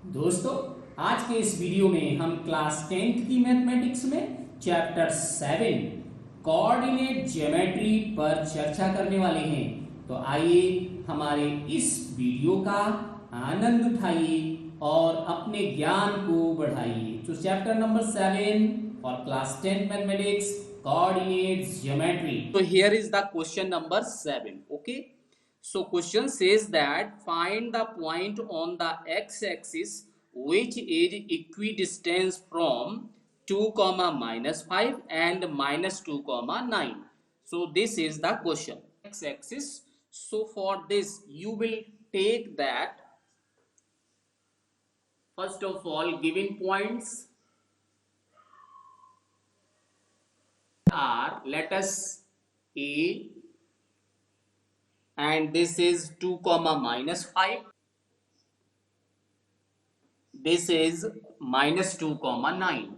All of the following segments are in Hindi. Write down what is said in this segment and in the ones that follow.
दोस्तों, आज के इस वीडियो में हम क्लास 10th की मैथमेटिक्स में चैप्टर 7 कोऑर्डिनेट ज्योमेट्री पर चर्चा करने वाले हैं। तो आइए हमारे इस वीडियो का आनंद उठाइए और अपने ज्ञान को बढ़ाइए। तो चैप्टर नंबर 7 और क्लास 10 मैथमेटिक्स कोऑर्डिनेट ज्योमेट्री। तो here is the question number 7. Okay, so question says that find the point on the x-axis which is equidistant from 2 comma minus 5 and minus 2 comma 9. So this is the question. X-axis. So for this you will take that first of all given points are, let us A, and this is 2 comma minus 5, this is minus 2 comma 9.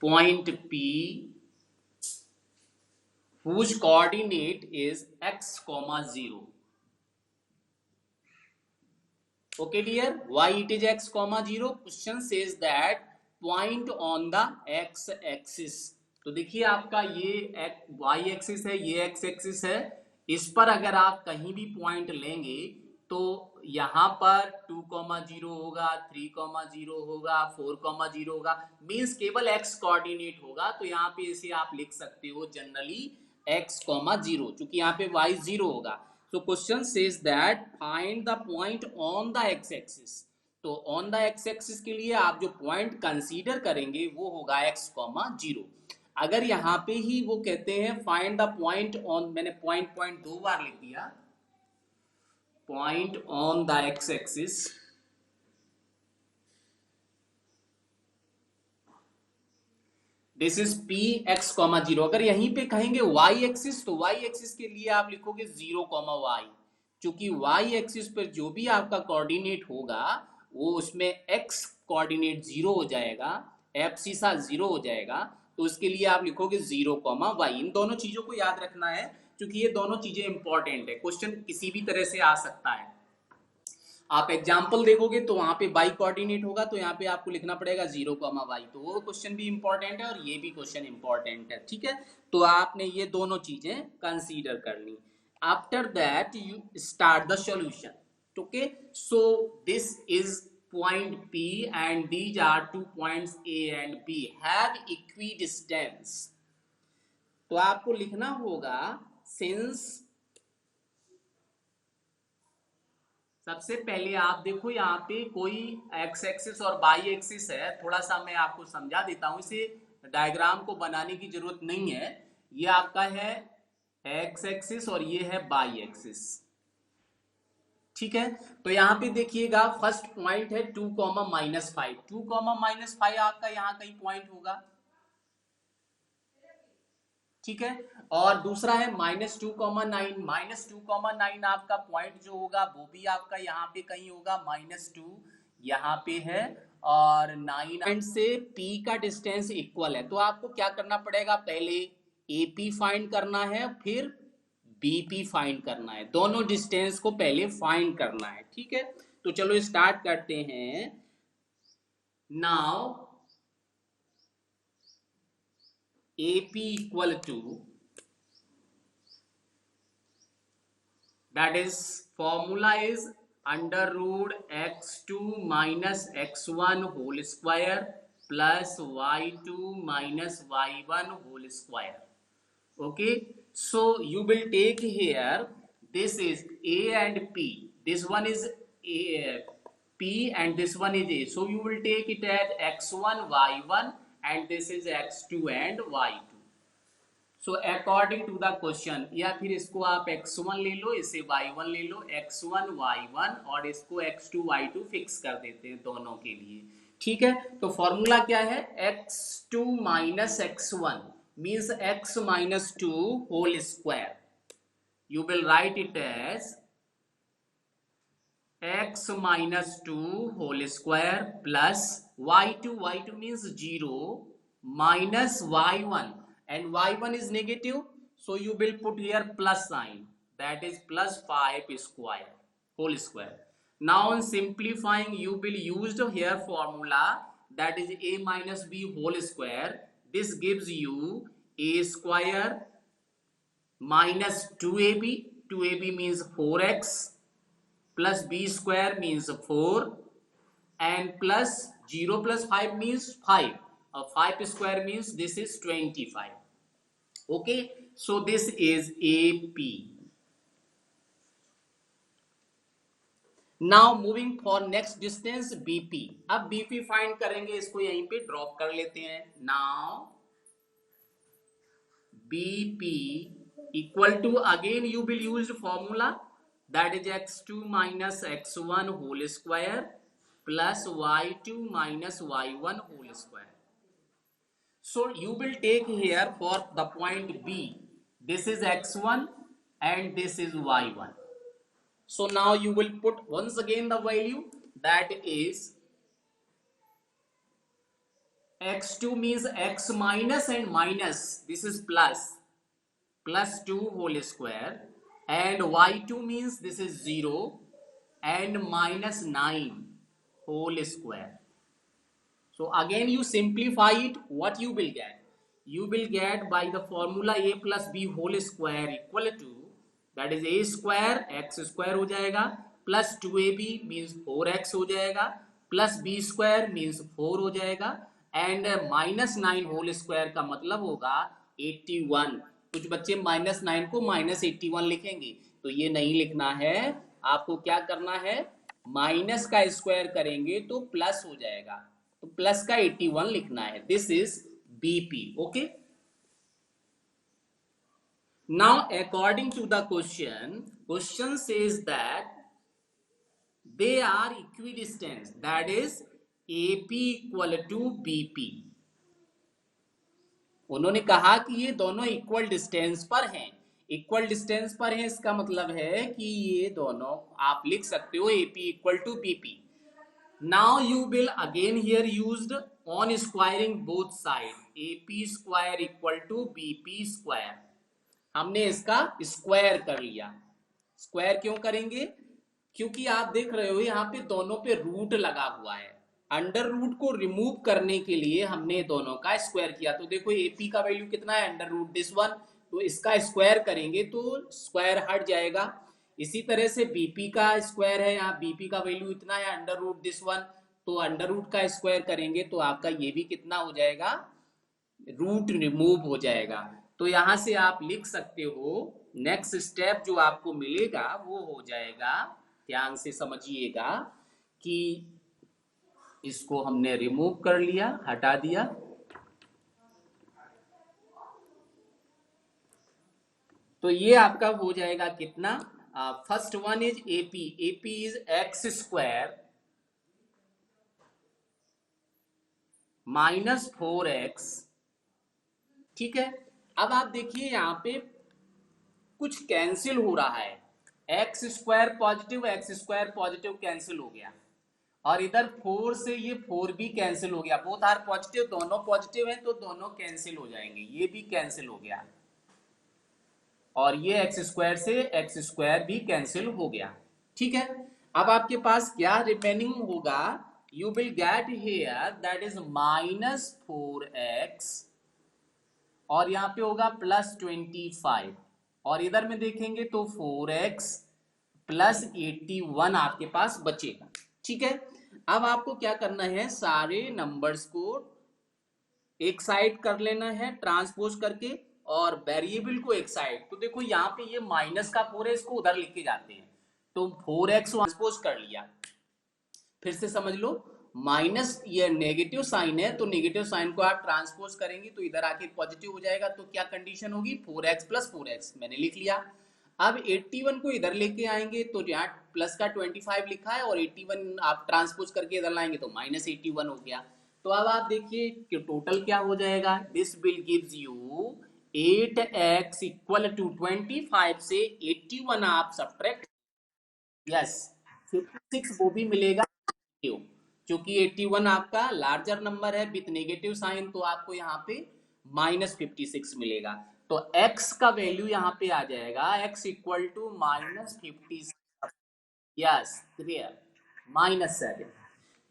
Point P whose coordinate is x comma 0. Okay dear, why it is x comma 0? Question says that point on the x axis. तो देखिए आपका ये y एक्सिस है, ये x एक्सिस है। इस पर अगर आप कहीं भी पॉइंट लेंगे तो यहाँ पर 2,0 होगा, 3,0 होगा, 4,0 होगा, मीन्स केवल x कोऑर्डिनेट होगा। तो यहाँ पे इसे आप लिख सकते हो जनरली x, 0, चूंकि यहाँ पे y 0 होगा। So question says that find the point on the x axis. तो on the x axis के लिए आप जो पॉइंट कंसीडर करेंगे वो होगा x, 0. अगर यहाँ पे ही वो कहते हैं फाइंड द पॉइंट ऑन, मैंने पॉइंट दो बार लिख दिया, point on the x axis, this is P x, 0. अगर यहीं पे कहेंगे y एक्सिस तो y एक्सिस के लिए आप लिखोगे 0, y, क्योंकि y एक्सिस पर जो भी आपका कोऑर्डिनेट होगा वो उसमें x कोऑर्डिनेट 0 हो जाएगा, एब्सिसा 0 हो जाएगा। तो उसके लिए आप लिखोगे 0, y। इन दोनों चीजों को याद रखना है क्योंकि ये दोनों चीजें इंपॉर्टेंट है। क्वेश्चन किसी भी तरह से आ सकता है। आप एग्जाम्पल देखोगे तो वहां पे बाई कोऑर्डिनेट होगा तो यहाँ पे आपको लिखना पड़ेगा 0, y। तो वो क्वेश्चन भी इंपॉर्टेंट है और ये भी क्वेश्चन इंपॉर्टेंट है। ठीक है, तो आपने ये दोनों चीजें कंसीडर कर ली। After that you start the solution. Okay, so this is point P and these are 2 points A and B have equidistance. तो आपको लिखना होगा since, सबसे पहले आप देखो यहाँ पे कोई एक्स एक्सिस और बाई एक्सिस है। थोड़ा सा मैं आपको समझा देता हूं, इसे डायग्राम को बनाने की जरूरत नहीं है। ये आपका है एक्स एक्सिस और ये है बाई एक्सिस। ठीक है, तो यहाँ पे देखिएगा फर्स्ट पॉइंट है 2, -5। 2, -5 आपका यहाँ कहीं पॉइंट होगा। ठीक है, और दूसरा है -2,9। -2,9 आपका पॉइंट जो होगा वो भी आपका यहाँ पे कहीं होगा, -2 यहाँ पे है, और 9 से P का डिस्टेंस इक्वल है। तो आपको क्या करना पड़ेगा, पहले AP फाइंड करना है, फिर BP फाइंड करना है। दोनों डिस्टेंस को पहले फाइंड करना है। ठीक है, तो चलो स्टार्ट करते हैं। Now AP equal to, that is formula is under root x2 minus x1 whole square plus y2 minus y1 whole square. Okay, so you will take here, this is A and P, this one is A, P and this one is A, so you will take it as x1 y1 and this is x2 and y2. So according to the question, या फिर इसको आप x1 ले लो, इसे y1 ले लो, x1 y1 और इसको x2 y2 फिक्स कर देते हैं दोनों के लिए। ठीक है, तो फॉर्मूला क्या है, x2 minus x1 means x minus 2 whole square. You will write it as x minus 2 whole square plus y2 means 0 minus y1 and y1 is negative, So you will put here plus sign, that is plus 5 square whole square. Now on simplifying, you will use here formula, that is a minus b whole square. This gives you a square minus 2ab. 2ab means 4x plus b square means 4, and plus 0 plus 5 means 5. 5 square means this is 25. Okay, so this is AP. Now moving for next distance BP. अब BP फाइंड करेंगे, इसको यहीं पे ड्रॉप कर लेते हैं. Now BP equal to, again you will use formula, that is x2 minus x1 whole square plus y2 minus y1 whole square. So you will take here for the point B, this is x1 and this is y1. So now you will put once again the value, that is x2 means x minus and minus, this is plus 2 whole square, and y2 means this is 0 and minus 9 whole square. So again you simplify it, what you will get? You will get by the formula a plus b whole square equal to, that is a square x square हो जाएगा, plus 2ab means 4x हो जाएगा, plus b square means 4 हो जाएगा, and minus 9 whole square का मतलब होगा 81. कुछ बच्चे minus 9 को minus 81 लिखेंगे, तो ये नहीं लिखना है. आपको क्या करना है, माइनस का स्क्वायर करेंगे तो प्लस हो जाएगा, तो प्लस का 81 लिखना है. This is BP. Okay, now according to the question says that they are equidistance, that is AP equal to BP. उन्होंने कहा कि ये दोनों इक्वल डिस्टेंस पर हैं. इक्वल डिस्टेंस पर है, इसका मतलब है कि ये दोनों आप लिख सकते हो AP equal to BP. Now you will again here used on squaring both side, AP square equal to BP square. हमने इसका स्क्वायर कर लिया. स्क्वायर क्यों करेंगे? क्योंकि आप देख रहे हो यहाँ पे दोनों पे रूट लगा हुआ है. अंडर रूट को रिमूव करने के लिए हमने दोनों का स्क्वायर किया. तो देखो AP का वैल्यू कितना है, अंडर रूट दिस वन, तो इसका स्क्वायर करेंगे तो स्क्वायर हट जाएगा. इसी तरह से बीपी का स्क्वायर है, यहाँ बीपी का वैल्यू इतना है, अंडर रूट दिस वन, तो अंडर रूट का स्क्वायर करेंगे तो आपका ये भी कितना हो जाएगा, रूट रिमूव हो जाएगा. तो यहां से आप लिख सकते हो, नेक्स्ट स्टेप जो आपको मिलेगा वो हो जाएगा, ध्यान से समझिएगा कि इसको हमने रिमूव कर लिया, हटा दिया. तो ये आपका हो जाएगा कितना, first one is AP. AP is x square minus 4x. ठीक है, अब आप देखिए यहां पे कुछ कैंसिल हो रहा है. एक्स स्क्वायर पॉजिटिव कैंसिल हो गया, और इधर 4 से ये 4 भी कैंसिल हो गया. बोथ आर पॉजिटिव, दोनों पॉजिटिव हैं तो दोनों कैंसिल हो जाएंगे. ये भी कैंसिल हो गया, और ये एक्स स्क्वायर से एक्स स्क्वायर भी कैंसिल हो गया. ठीक है, अब आपके पास क्या रिमेनिंग होगा, you will get here that is minus 4x, और यहाँ पे होगा प्लस 25, और इधर में देखेंगे तो 4x प्लस 81 आपके पास बचेगा. ठीक है, अब आपको क्या करना है, सारे नंबर्स को एक साइड कर लेना है ट्रांसपोज करके, और वेरिएबल को एक साइड. तो देखो यहाँ पे ये माइनस का 4 है, इसको उधर लिख के जाते हैं, तो 4x ट्रांसपोज कर लिया. फिर से समझ लो, माइनस ये नेगेटिव साइन है, तो नेगेटिव साइन को आप ट्रांसपोज करेंगे तो इधर आके पॉजिटिव हो जाएगा. तो क्या कंडीशन होगी, 4x प्लस 4x मैंने लिख लिया. अब 81 को इधर लेके आएंगे तो यहाँ प्लस का 25 लिखा है, और 81 आप ट्रांसपोज करके इधर लाएंगे तो माइनस 81 हो गया. तो अब आप देखिए कि टोटल क्या हो जाएगा, this will gives you 8x equal to 25 से 81 आप सब्ट्रैक्ट, यस 56 वो भी मिलेगा, क्योंकि 81 आपका लार्जर नंबर है विथ नेगेटिव साइन, तो आपको यहाँ पे माइनस 56 मिलेगा. तो x का वैल्यू यहाँ पे आ जाएगा x equal to -50। Yes clear, -7।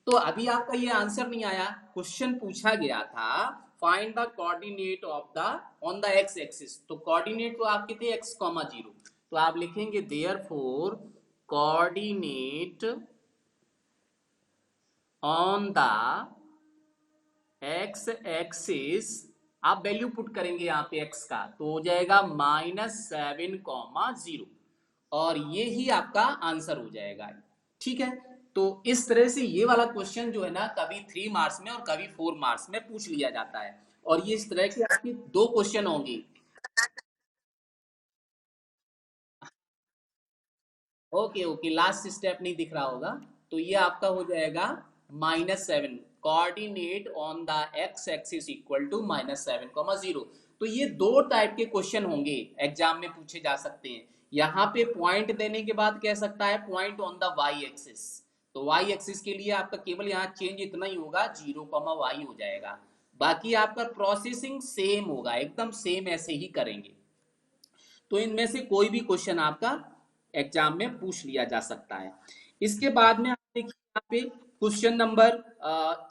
तो अभी आपका ये आंसर नहीं आया, क्वेश्चन पूछा गया था find the coordinate of the on the x axis. तो कोऑर्डिनेट तो आपके थे x,0, तो आप लिखेंगे therefore coordinate on the x axis, आप वैल्यू पुट करेंगे यहाँ पे x का, तो हो जाएगा -7,0, और ये ही आपका आंसर हो जाएगा। ठीक है, तो इस तरह से ये वाला क्वेश्चन जो है ना, कभी 3 मार्क्स में और कभी 4 मार्क्स में पूछ लिया जाता है, और ये इस तरह के आपकी 2 क्वेश्चन होंगे। ओके ओके, लास्ट स्टेप नहीं दिख रहा होगा, तो ये आपका हो जाएगा -7, coordinate on the x axis equal to -7,0। तो ये 2 टाइप के क्वेश्चन होंगे, एग्जाम में पूछे जा सकते हैं। यहाँ पे पॉइंट देने के बाद कह सकता है point on the y axis, तो वाई एक्सिस के लिए आपका केवल यहाँ चेंज इतना ही होगा, 0,y हो जाएगा, बाकी आपका प्रोसेसिंग सेम होगा, एकदम सेम ऐसे ही करेंगे। तो इनमें से कोई भी क्वेश्चन आपका एग्जाम में पूछ लिया जा सकता है। इसके बाद में आप देखिए यहाँ पे क्वेश्चन नंबर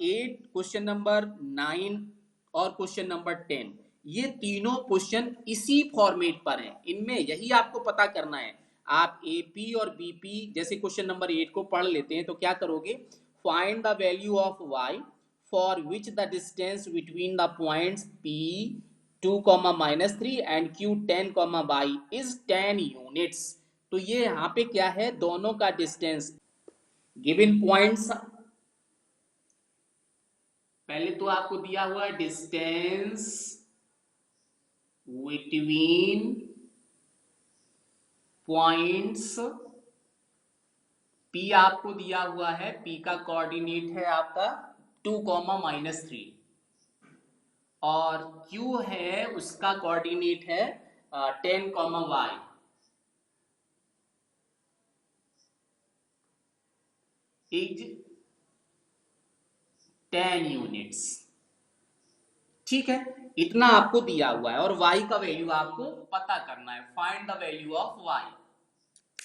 8, क्वेश्चन नंबर 9 और क्वेश्चन नंबर 10, ये तीनों क्वेश्चन इसी फॉर्मेट पर हैं। इनमें यही आपको पता करना है। आप एपी और बीपी जैसे क्वेश्चन नंबर 8 को पढ़ लेते हैं, तो क्या करोगे, find the value of y for which the distance between the points P2, -3 and Q10, y is 10 units। तो ये यहाँ पे क्या है, दोनों का डिस्टेंस गिवन पॉइंट्स, पहले तो आपको दिया हुआ है डिस्टेंस बिटवीन पॉइंट्स P आपको दिया हुआ है, P का कोऑर्डिनेट है आपका 2, -3, और Q है उसका कोऑर्डिनेट है 10, y इज 10 यूनिट्स। ठीक है, इतना आपको दिया हुआ है, और y का वैल्यू आपको पता करना है, find the value of y।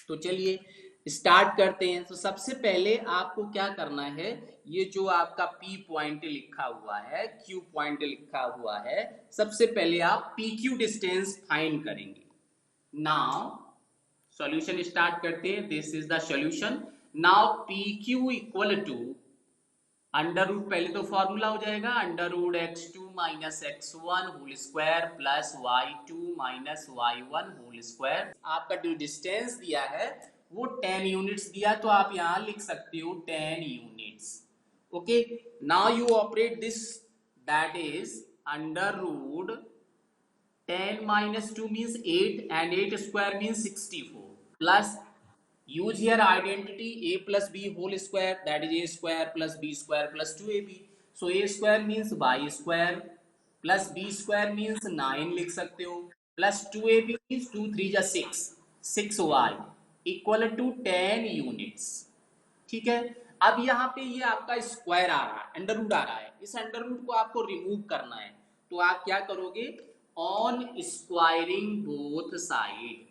तो चलिए स्टार्ट करते हैं। तो सबसे पहले आपको क्या करना है, ये जो आपका P पॉइंट लिखा हुआ है, Q पॉइंट लिखा हुआ है, सबसे पहले आप PQ डिस्टेंस फाइंड करेंगे। नाउ सॉल्यूशन स्टार्ट करते हैं। This is the solution. Now PQ equal to under root, पहले तो फॉर्मूला हो जाएगा √x2 - x1 whole square plus y2 - y1 whole square. आपका जो डिस्टेंस दिया है वो 10 यूनिट्स दिया, तो आप यहां लिख सकते हो 10 units. Okay, now you operate this, that is √10 - 2 means 8 and 8 square means 64 plus use here identity a plus b whole square, that is a square plus b square plus 2ab। so a square means y square plus b square means 9 लिख सकते हो, plus 2ab means 2 3 जा 6, 6y इक्वल टू 10 यूनिट्स। ठीक है, अब यहाँ पे ये आपका स्क्वायर आ रहा है, अंडर रूट आ रहा है, इस अंडर रूट को आपको रिमूव करना है, तो आप क्या करोगे, ऑन स्क्वायरिंग बोथ साइड,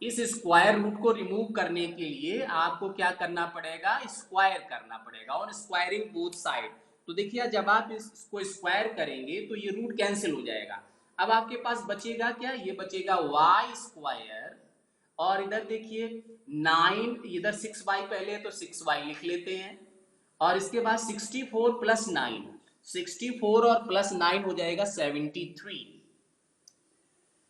इस स्क्वायर रूट को रिमूव करने के लिए आपको क्या करना पड़ेगा, स्क्वायर करना पड़ेगा, ऑन स्क्वायरिंग बोथ साइड। तो देखिए जब आप इसको स्क्वायर करेंगे तो ये रूट कैंसिल हो जाएगा। अब आपके पास बचेगा क्या, ये बचेगा वाई स्क्वायर, और इधर देखिए 9, इधर 6y पहले है तो 6y लिख लेते हैं, और इसके बाद 64 प्लस 9, 64 और प्लस 9 हो जाएगा 73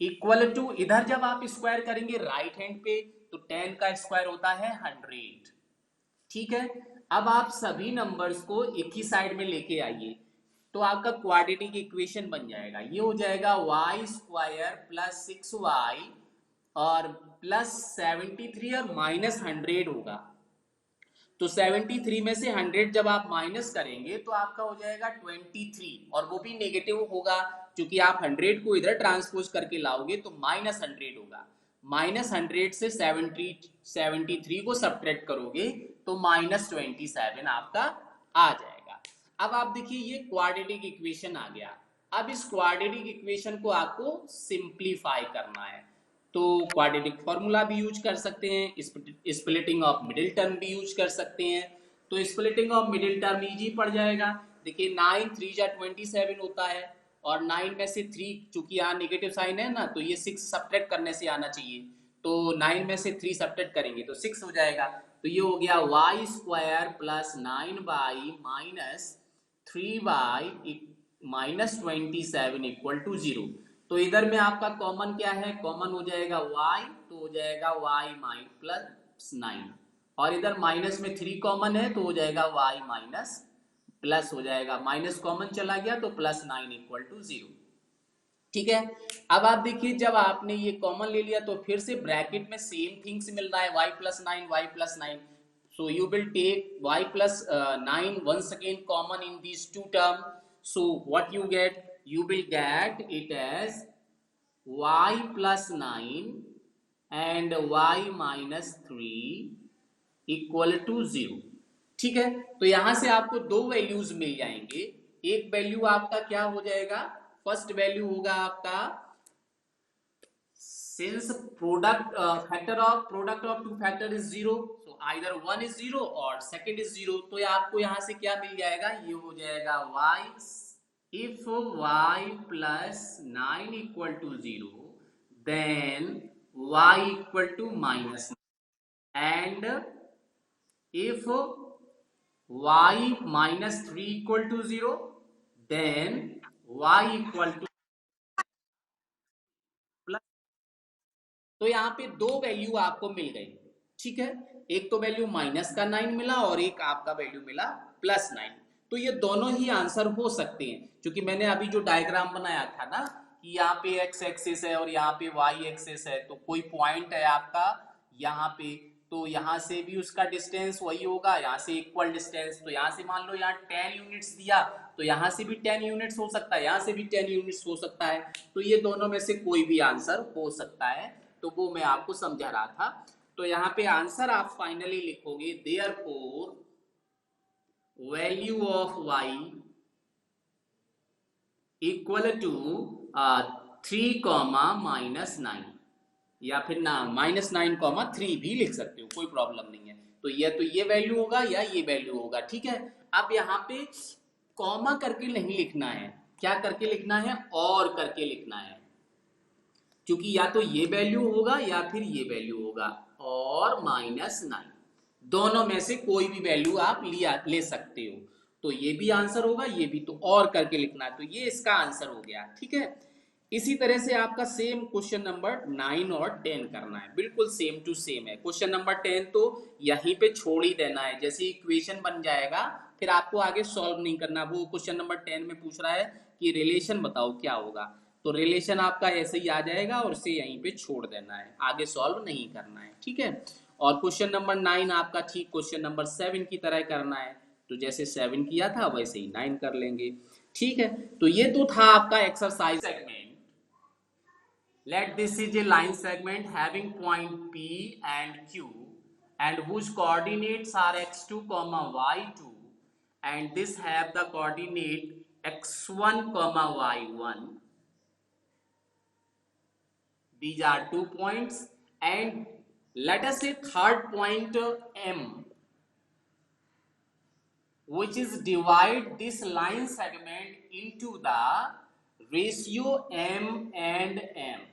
इक्वल टू, इधर जब आप स्क्वायर करेंगे राइट हैंड पे तो 10 का स्क्वायर होता है 100। ठीक है, अब आप सभी नंबर्स को एक ही साइड में लेके आइए, तो आपका क्वाड्रेटिक इक्वेशन बन जाएगा। ये हो जाएगा वाई स्क्वायर प्लस 6y और प्लस 73 और -100 होगा। तो 73 में से 100 जब आप माइनस करेंगे तो आपका हो जाएगा 23, और वो भी नेगेटिव होगा, क्योंकि आप 100 को इधर ट्रांसपोज करके लाओगे तो -100 होगा। -100 से 73 को सब्ट्रैक्ट करोगे तो -27 आपका आ जाएगा। अब आप देखिए ये क्वाड्रेटिक इक्वेशन आ गया। अब इस क्वाड्रेटिक इक्वेशन को आपको सिंप्लीफाई करना है, तो क्वाड्रेटिक फॉर्मूला भी यूज कर सकते हैं, स्प्लिटिंग ऑफ मिडिल टर्म भी यूज कर सकते हैं। तो splitting of middle term easy पड़ जाएगा। देखिए 9 3 जा 27 होता है, और 9 में से 3 चूंकि यहाँ नेगेटिव साइन है ना, तो ये 6 सब्ट्रैक्ट करने से आना चाहिए। तो 9 में से 3 सब्ट्रैक्ट करेंगे तो 6 हो जाएगा। तो ये हो गया y square plus 9 minus 3y minus 27 equal to 0। तो इधर में आपका कॉमन क्या है, कॉमन हो जाएगा y, तो हो जाएगा y माइन प्लस 9, और इधर माइनस में 3 कॉमन है तो हो जाएगा y माइनस प्लस हो जाएगा, माइनस कॉमन चला गया तो प्लस 9 इक्वल टू 0। ठीक है। अब आप देखिए जब आपने ये कॉमन ले लिया तो फिर से ब्रैकेट में सेम थिंग्स मिल रहा है, y plus 9 y plus 9। So you will take y plus 9 once again common in these two terms. So what you get? You will get it as y plus 9 and y minus 3 equal to 0। ठीक है। तो यहां से आपको दो वैल्यूज मिल जाएंगे। एक वैल्यू आपका क्या हो जाएगा, फर्स्ट वैल्यू होगा आपका since factor of product of two factor is 0, so either one is 0 और second is 0। तो ये आपको यहाँ से क्या मिल जाएगा, ये हो जाएगा y, if y plus 9 equal to 0 then y equal to minus 9, and if y minus 3 equal to 0 then y equal to plus। तो यहाँ पे दो वैल्यू आपको मिल गई। ठीक है, एक तो वैल्यू माइनस का 9 मिला और एक आपका वैल्यू मिला प्लस 9। तो ये दोनों ही आंसर हो सकते हैं, क्योंकि मैंने अभी जो डायग्राम बनाया था ना कि यहाँ पे एक्स एक्सिस है और यहाँ पे वाई एक्सिस है, तो कोई पॉइंट है आपका यहाँ पे, तो यहाँ से भी उसका डिस्टेंस वही होगा, यहाँ से इक्वल डिस्टेंस। तो यहाँ से मान लो यहाँ 10 यूनिट्स दिया, तो यहाँ से भी 10 यूनिट्स हो सकता है, यहाँ से भी 10 यूनिट्स हो सकता है। तो ये दोनों में से कोई भी आंसर हो सकता है, तो वो मैं आपको समझा रहा था। तो यहाँ पे आंसर आप फाइनली लिखोगे therefore value of y equal to 3 comma minus 9, या फिर ना -9,3 भी लिख सकते हो, कोई प्रॉब्लम नहीं है। तो ये वैल्यू होगा या ये वैल्यू होगा। ठीक है। अब यहाँ पे कॉमा करके नहीं लिखना है, क्या करके लिखना है, और करके लिखना है, क्योंकि या तो ये वैल्यू होगा या फिर ये वैल्यू होगा, और -9 दोनों में से कोई भी वैल्यू आप ले सकते हो। तो ये भी आंसर होगा, ये भी, तो और करके लिखना है, तो ये इसका आंसर हो गया। ठीक है। इसी तरह से आपका सेम क्वेश्चन नंबर 9 और 10 करना है, बिल्कुल सेम टू सेम है। क्वेश्चन नंबर 10 तो यहीं पे छोड़ ही देना है, जैसे इक्वेशन बन जाएगा फिर आपको आगे सॉल्व नहीं करना। वो क्वेश्चन नंबर 10 में पूछ रहा है कि रिलेशन बताओ क्या होगा, तो रिलेशन आपका ऐसे ही आ जाएगा और इसे यहीं पे छोड़ देना है, आगे सॉल्व नहीं करना है। ठीक है। और क्वेश्चन नंबर 9 आपका ठीक क्वेश्चन नंबर 7 की तरह करना है, तो जैसे 7 किया था वैसे ही 9 कर लेंगे। ठीक है। तो ये तो था आपका exercise segment. Let this is a line segment having point P and Q and whose coordinates are x2, y2, and this have the coordinate x1, y1. These are 2 points, and let us say third point M, which is divide this line segment into the ratio m and m।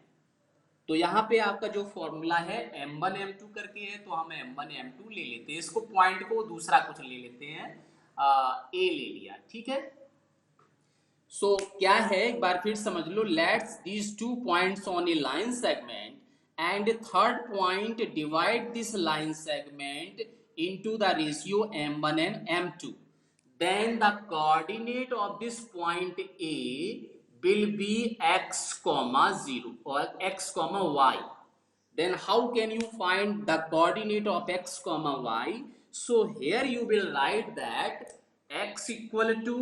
तो यहाँ पे आपका जो फॉर्मूला है m1 m2 करके है, तो हम m1 m2 ले लेते हैं, इसको पॉइंट को दूसरा कुछ ले लेते हैं, a ले लिया। ठीक है। सो क्या है, एक बार फिर समझ लो, let's these 2 points on a line segment and third point divide this line segment into the ratio m1 and m2, then the coordinate of this point A will be x, 0 or x, y. Then how can you find the coordinate of x, y? So here you will write that x equal to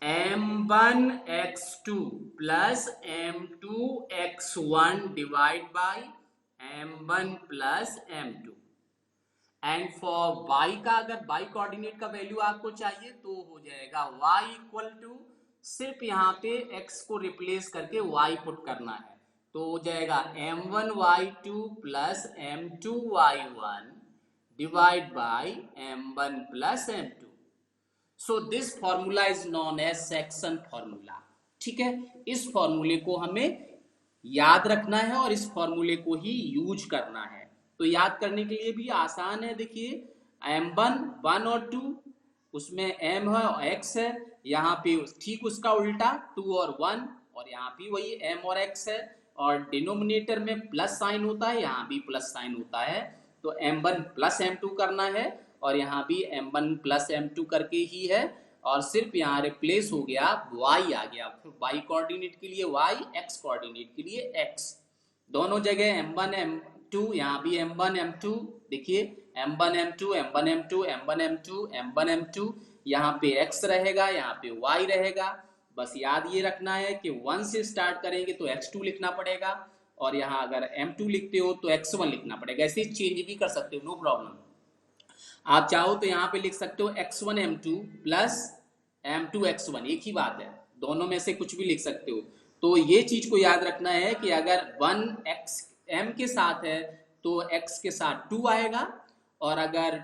m1 x2 plus m2 x1 divided by m1 plus m2, and for y का, अगर y कोऑर्डिनेट का वैल्यू आपको चाहिए तो हो जाएगा y इक्वल टू, सिर्फ यहाँ पे x को रिप्लेस करके y पुट करना है, तो हो जाएगा m1y2 plus m2y1 divide by m1 plus m2। So this formula is known as section formula. ठीक है, इस फॉर्मूले को हमें याद रखना है और इस फॉर्मूले को ही यूज करना है। तो याद करने के लिए भी आसान है, देखिए m1 1 और 2, उसमें m है और x है, यहाँ पे ठीक उसका उल्टा 2 और 1, और यहाँ भी वही m और x है, और डिनोमिनेटर में प्लस साइन होता है, यहाँ भी प्लस साइन होता है, तो m1 प्लस m2 करना है, और यहाँ भी m1 प्लस m2 करके ही है, और सिर्फ यहाँ रिप्लेस हो गया y आ गया, फिर y कोऑर्डिनेट के लिए y, x कोऑर्डिनेट के लिए x, दोनों जगह m1 m2, यहाँ भी m1 m2, देखिए m1 m2 m1 m2 m1 m2 m1 m2, यहाँ पे x रहेगा, यहाँ पे y रहेगा। बस याद ये रखना है कि 1 से स्टार्ट करेंगे तो x2 लिखना पड़ेगा, और यहाँ अगर m2 लिखते हो तो x1 लिखना पड़ेगा, ऐसे चेंज भी कर सकते हो, नो प्रॉब्लम। आप चाहो तो यहाँ पे लिख सकते हो x1 m2 plus m2 x1, एक ही बात है, दोनों में से कुछ भी लिख सकते हो। तो ये चीज को याद रखना है कि अगर 1x m के साथ है तो x के साथ 2 आएगा, और अगर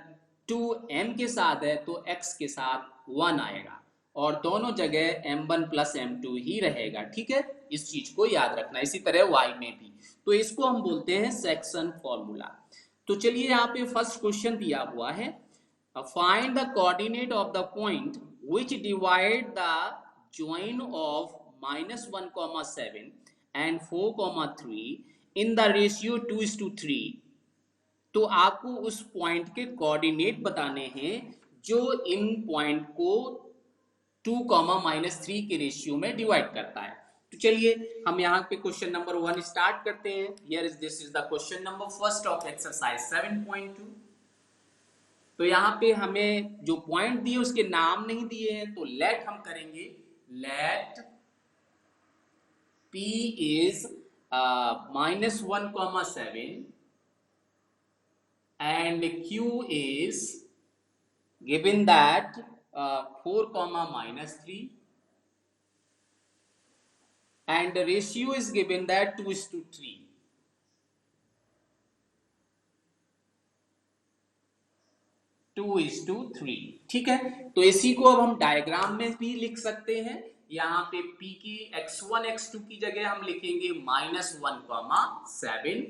2 m के साथ है तो x के साथ 1 आएगा, और दोनों जगह m1 प्लस m2 ही रहेगा। ठीक है, इस चीज को याद रखना। इसी तरह y में भी, तो इसको हम बोलते हैं सेक्शन फॉर्मूला। तो चलिए यहाँ पे फर्स्ट क्वेश्चन दिया हुआ है, find the coordinate of the point which divide the join of -1, 7 and 4, 3 in the ratio 2:3। तो आपको उस पॉइंट के कोऑर्डिनेट बताने हैं जो इन पॉइंट को 2, -3 के रेशियो में डिवाइड करता है। तो चलिए हम यहाँ पे क्वेश्चन नंबर 1 स्टार्ट करते हैं। Here is this is the question number first of exercise 7.2। तो यहाँ पे हमें जो पॉइंट दिए उसके नाम नहीं दिए हैं, तो लेट हम करेंगे, late P is -1, 7 and Q is given that 4, -3 and the ratio is given that 2:3। ठीक है, तो इसी को अब हम डायग्राम में भी लिख सकते हैं। यहाँ पे P की x1 x2 की जगह हम लिखेंगे -1, 7,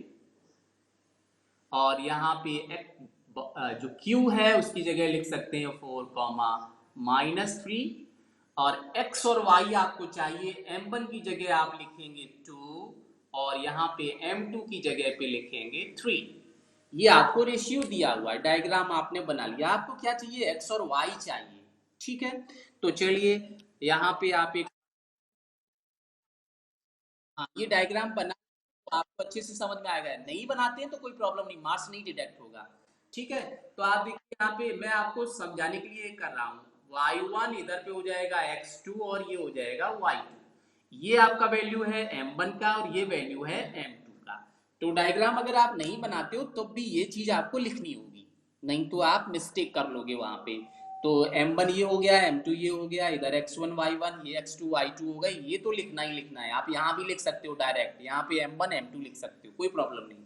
और यहाँ पे जो Q है उसकी जगह लिख सकते हैं 4, -3, और x और y आपको चाहिए, m1 की जगह आप लिखेंगे 2, और यहाँ पे m2 की जगह पे लिखेंगे 3। ये आपको रेशियो दिया हुआ है, डायग्राम आपने बना लिया, आपको क्या चाहिए, x और y चाहिए। ठीक है, तो चलिए यहाँ पे आप एक, हाँ ये डायग्राम बना तो आपको अच्छे से समझ में आएगा, नहीं बनाते हैं तो कोई प्रॉब्लम नहीं, मार्क्स नहीं डिडक्ट होगा। ठीक है, तो आप देखिए यहाँ पे मैं आपको समझाने के लिए कर रहा हूँ, y1 इधर पे हो जाएगा x2 और ये हो जाएगा y2, ये आपका वैल्यू है m1 का और ये वैल्यू है m2 का। तो डायग्राम अगर आप नहीं बनाते हो तो भी ये चीज आपको लिखनी होगी, नहीं तो आप मिस्टेक कर लोगे वहां पे। तो m1 ये हो गया, m2 ये हो गया, इधर x1 y1, ये x2 y2 हो गई, ये तो लिखना ही लिखना है। आप यहाँ भी लिख सकते हो डायरेक्ट, यहाँ पे m1 m2 लिख सकते हो, कोई प्रॉब्लम नहीं।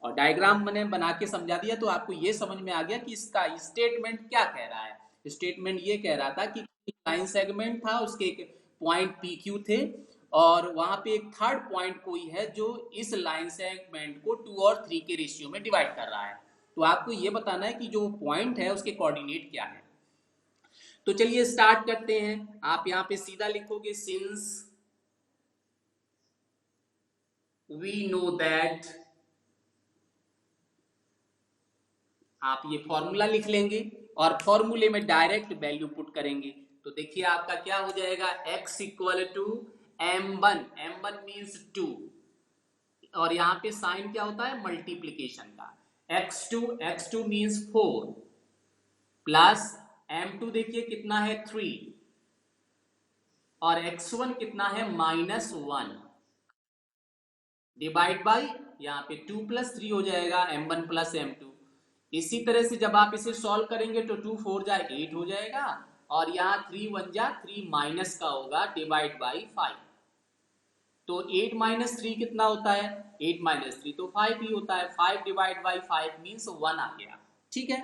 और डायग्राम मैंने बना के समझा दिया तो आपको ये समझ में आ गया कि इसका स्टेटमेंट क्या कह रहा है। स्टेटमेंट ये कह रहा था कि लाइन सेगमेंट था, उसके एक पॉइंट पी क्यू थे, और वहां पे एक थर्ड पॉइंट कोई है जो इस लाइन सेगमेंट को 2 और 3 के रेशियो में डिवाइड कर रहा है। तो आपको ये बताना है कि जो पॉइंट है उसके कोऑर्डिनेट क्या है। तो चलिए स्टार्ट करते हैं। आप यहाँ पे सीधा लिखोगे, सिंस वी नो दैट, आप ये फॉर्मूला लिख लेंगे और फॉर्मूले में डायरेक्ट वैल्यू पुट करेंगे। तो देखिए आपका क्या हो जाएगा, x equal to m1, m1 means 2, और यहाँ पे साइन क्या होता है, मल्टीप्लीकेशन का, x2 मीन्स 4 प्लस m2 देखिए कितना है 3, और x1 कितना है -1, डिवाइड बाई यहाँ पे 2 + 3 हो जाएगा m1 + m2, इसी तरह से जब आप इसे सॉल्व करेंगे तो 2 4 जा 8 हो जाएगा, और यहाँ 3 1 जा 3 माइनस का होगा डिवाइड बाई 5। तो 8 माइनस 3 कितना होता है? 8 माइनस 3 तो 5 ही होता है। 5 डिवाइड बाई 5 मीन्स 1 आ गया। ठीक है।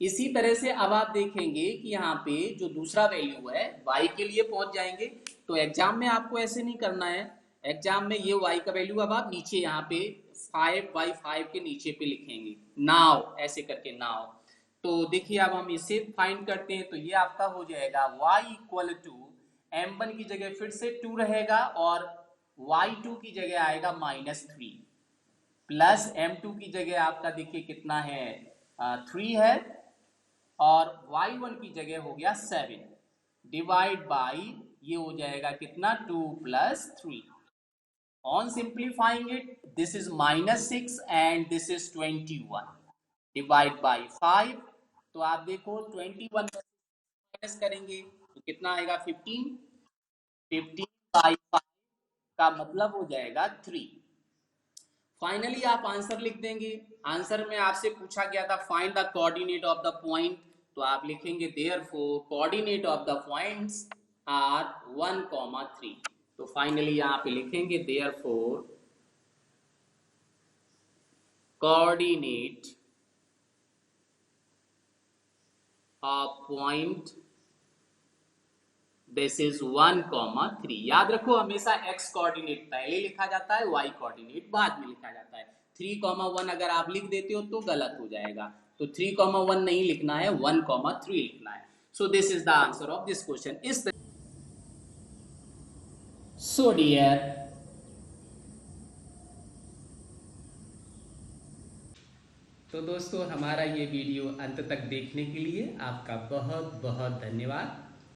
इसी तरह से अब आप देखेंगे कि यहाँ पे जो दूसरा वैल्यू है y के लिए पहुंच जाएंगे। तो एग्जाम में आपको ऐसे नहीं करना है। एग्जाम में ये y का वैल्यू अब आप नीचे यहाँ पे 5/5 के नीचे पे लिखेंगे, नाउ ऐसे करके नाउ। तो देखिए अब हम इसे फाइंड करते हैं। तो ये आपका हो जाएगा y इक्वल टू m1 की जगह फिर से 2 रहेगा, और y2 की जगह आएगा -3, प्लस m2 की जगह आपका देखिए कितना है 3 है, और y1 की जगह हो गया 7 डिवाइड बाई ये हो जाएगा कितना 2 + 3। On simplifying it this is -6 and this is 21 divide by 5। तो आप देखो 21 माइनस करेंगे तो कितना आएगा 15। 15/5 का मतलब हो जाएगा 3। फाइनली आप आंसर लिख देंगे। आंसर में आपसे पूछा गया था find the coordinate of the point, तो आप लिखेंगे therefore coordinate of the points are 1, 3। तो फाइनली यहाँ पे लिखेंगे therefore coordinate of point this is 1, 3। याद रखो हमेशा x कोऑर्डिनेट पहले लिखा जाता है, y कोऑर्डिनेट बाद में लिखा जाता है। 3, 1 अगर आप लिख देते हो तो गलत हो जाएगा। तो 3, 1 नहीं लिखना है, 1, 3 लिखना है। सो this is the answer of this question. इस सो डियर, तो दोस्तों हमारा ये वीडियो अंत तक देखने के लिए आपका बहुत बहुत धन्यवाद।